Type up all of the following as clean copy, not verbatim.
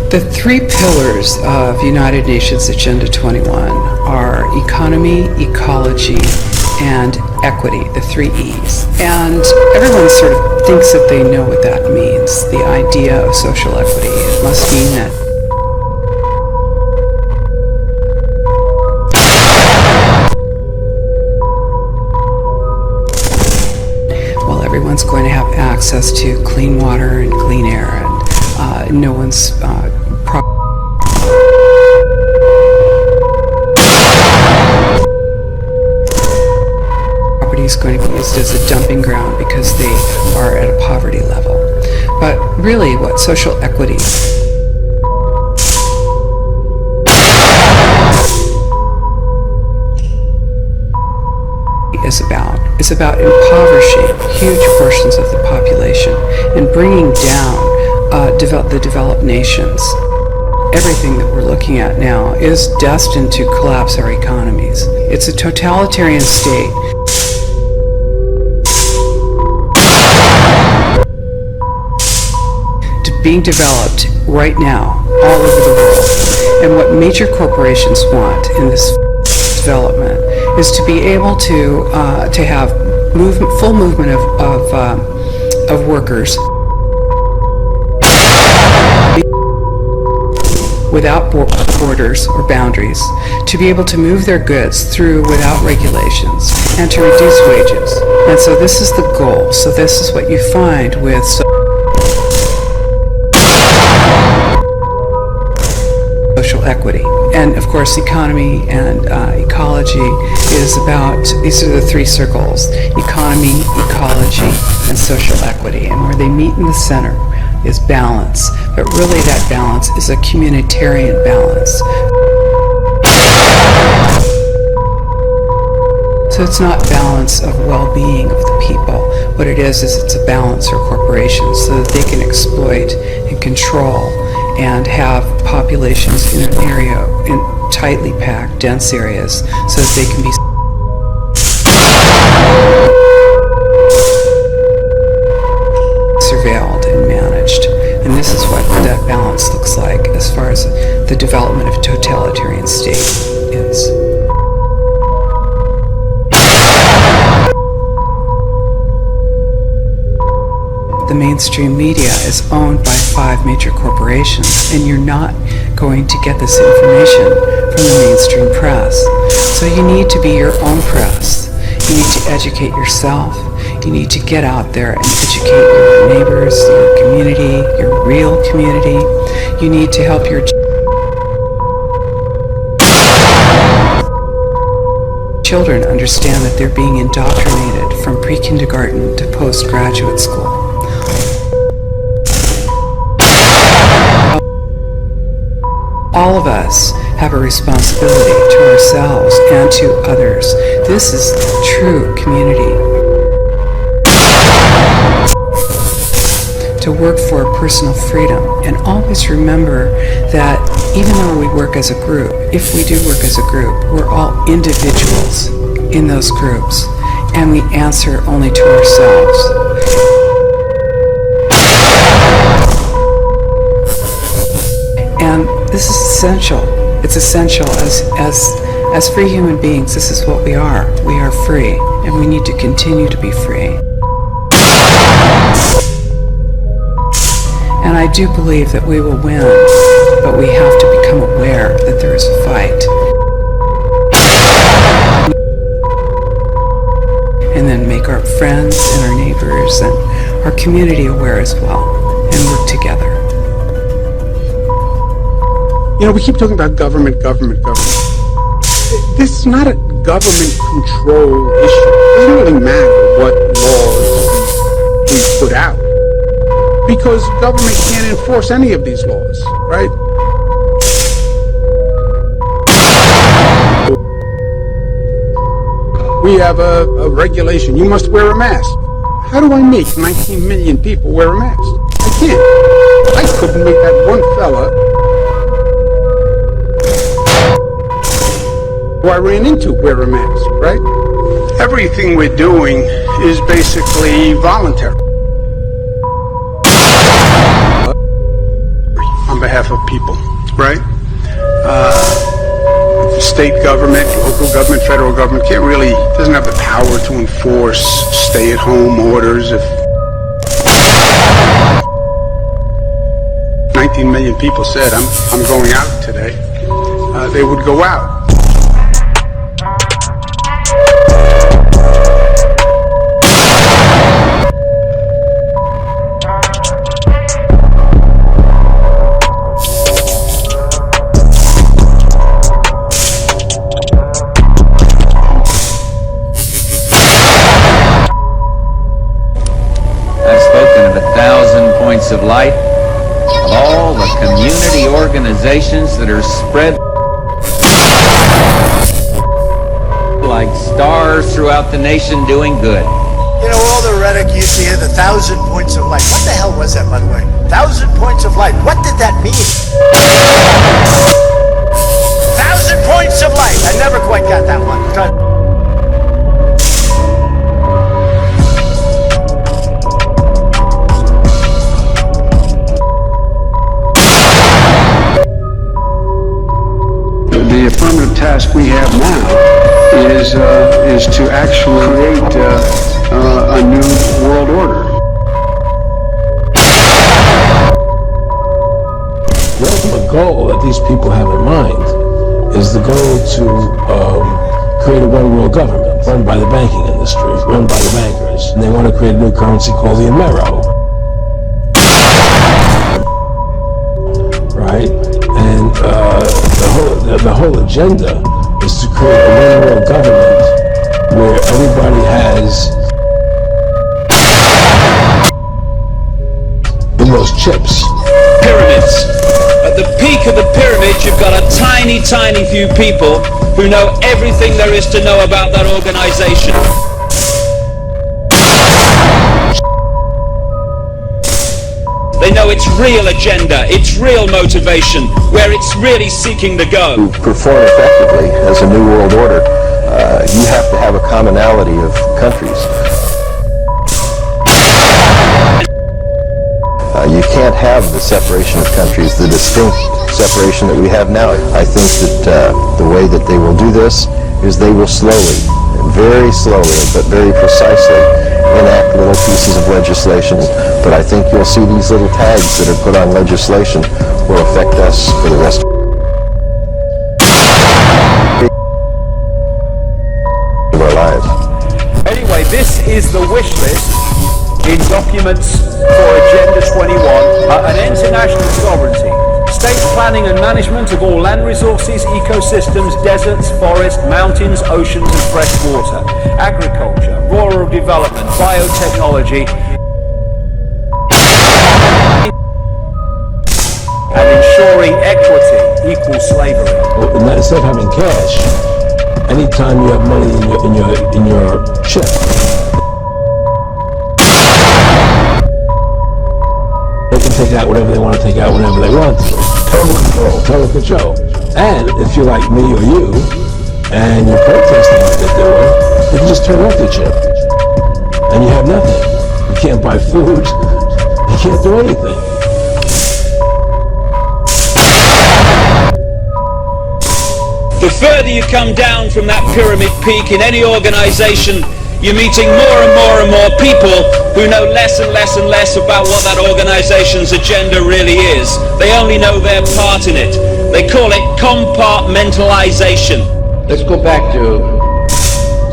The three pillars of United Nations Agenda 21 are economy, ecology, and equity, the three E's. And everyone sort of thinks that they know what that means, the idea of social equity. It must mean that everyone's going to have access to clean water and clean air, and no one's property is going to be used as a dumping ground because they are at a poverty level. But really, what social equity is about impoverishing huge portions of the population and bringing down the developed nations. Everything that we're looking at now is destined to collapse our economies. It's a totalitarian state being developed right now all over the world. And what major corporations want in this development is to be able to have full movement of workers without borders or boundaries, to be able to move their goods through without regulations, and to reduce wages. And so this is the goal. So this is what you find with social equity. And of course, economy and ecology is about, these are the three circles: economy, ecology, and social equity. And where they meet in the center is balance. But really that balance is a communitarian balance. So it's not balance of well-being of the people. What it is it's a balance for corporations so that they can exploit and control and have populations in an area, in tightly packed, dense areas, so that they can be surveilled and managed. And this is what that balance looks like as far as the development of a totalitarian state is. The mainstream media is owned by 5 major corporations, and you're not going to get this information from the mainstream press. So you need to be your own press. You need to educate yourself. You need to get out there and educate your neighbors, your community, your real community. You need to help your children understand that they're being indoctrinated from pre-kindergarten to postgraduate school. All of us have a responsibility to ourselves and to others. This is true community. To work for personal freedom, and always remember that even though we work as a group, if we do work as a group, we're all individuals in those groups, and we answer only to ourselves. And this is essential. It's essential as free human beings. This is what we are. We are free, and we need to continue to be free. And I do believe that we will win, but we have to become aware that there is a fight. And then make our friends and our neighbors and our community aware as well, and work together. You know, we keep talking about government. This is not a government control issue. It doesn't really matter what laws we put out, because government can't enforce any of these laws, right? We have a regulation. You must wear a mask. How do I make 19 million people wear a mask? I can't. I couldn't make that one fella who I ran into wear a mask, right? Everything we're doing is basically voluntary. On behalf behalf of people, right? State government, local government, federal government doesn't have the power to enforce stay-at-home orders. If 19 million people said, I'm going out today, they would go out. Of light of all the community organizations that are spread like stars throughout the nation doing good. You know, all the rhetoric you see here, the 1,000 points of light. What the hell was that, by the way? 1,000 points of light. What did that mean? 1,000 points of light. I never quite got that one. The affirmative task we have now is to actually create a new world order. The ultimate goal that these people have in mind is the goal to create a one world government run by the banking industry, run by the bankers. And they want to create a new currency called the Amero. Right? And the whole agenda is to create a one world government where everybody has the most chips. Pyramids. At the peak of the pyramid, you've got a tiny, tiny few people who know everything there is to know about that organization. They know its real agenda, its real motivation, where it's really seeking to go. To perform effectively as a new world order, you have to have a commonality of countries. You can't have the separation of countries, the distinct separation that we have now. I think that the way that they will do this is they will slowly, very slowly, but very precisely enact little pieces of legislation. But I think you'll see these little tags that are put on legislation will affect us for the rest of our lives. Anyway, this is the wish list in documents for Agenda 21, an end to national sovereignty, state planning and management of all land resources, ecosystems, deserts, forests, mountains, oceans and fresh water, agriculture, rural development, biotechnology, and ensuring equity equals slavery. Well, instead of having cash, anytime you have money in your chip, they can take out whatever they want to take out whenever they want to. Total control. Total control. And if you're like me or you, and you're protesting what they're doing, you can just turn off your chip. And you have nothing. You can't buy food. You can't do anything. The further you come down from that pyramid peak in any organization, you're meeting more and more and more people who know less and less and less about what that organization's agenda really is. They only know their part in it. They call it compartmentalization. Let's go back to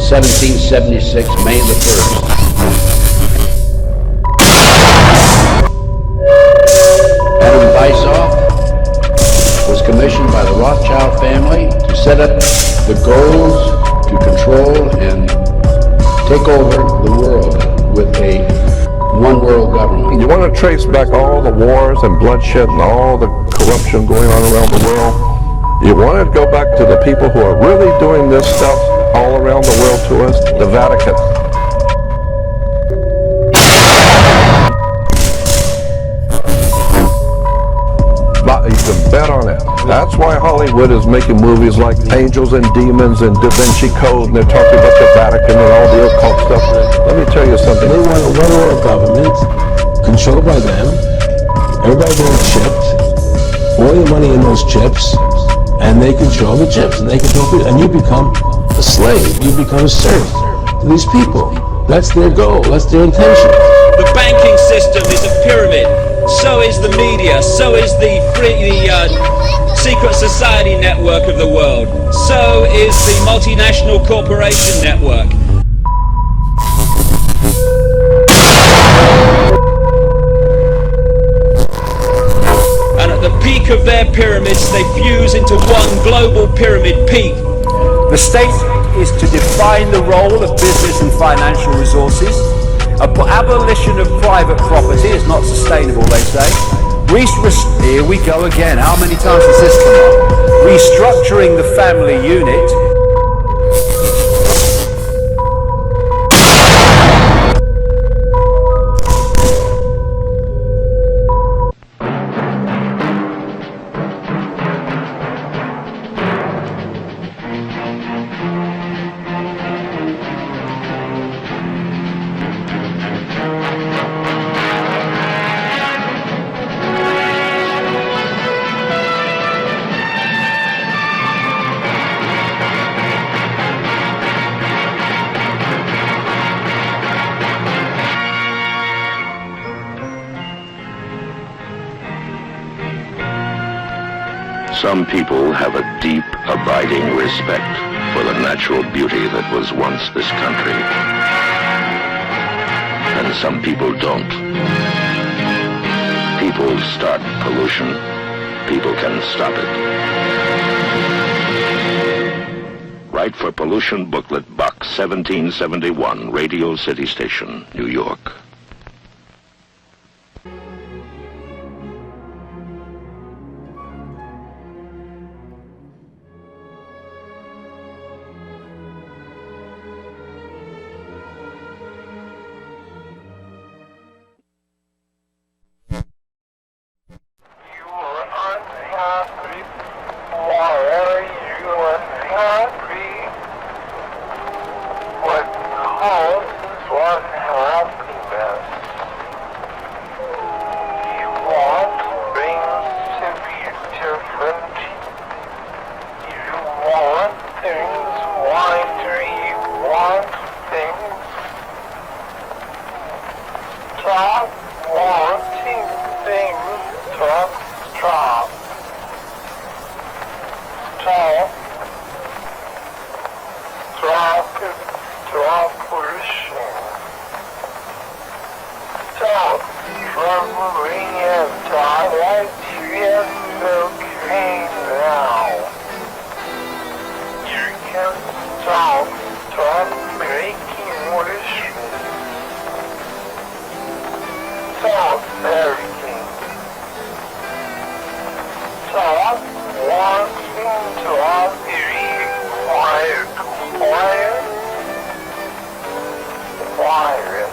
1776, May the 1st. Adam Weishaupt was commissioned by the Rothschild family to set up the goals to control and take over the world with a one world government. You want to trace back all the wars and bloodshed and all the corruption going on around the world? You want to go back to the people who are really doing this stuff all around the world to us? The Vatican. But you can bet on it. That's why Hollywood is making movies like Angels and Demons and Da Vinci Code, and they're talking about the Vatican and all the occult stuff. Let me tell you something. They want a one world government controlled by them. Everybody being chipped. all your money in those chips, and they control the chips, and they control people, and you become a slave. You become a serf to these people. That's their goal. That's their intention. The banking system is a pyramid. So is the media. So is the secret society network of the world. So is the multinational corporation network. And at the peak of their pyramids, they fuse into one global pyramid peak. The state is to define the role of business and financial resources. Abolition of private property is not sustainable, they say. Here we go again. How many times does this come up? Restructuring the family unit. Some people have a deep, abiding respect for the natural beauty that was once this country. And some people don't. People start pollution. People can stop it. Write for Pollution Booklet, Box 1771, Radio City Station, New York. Quiet.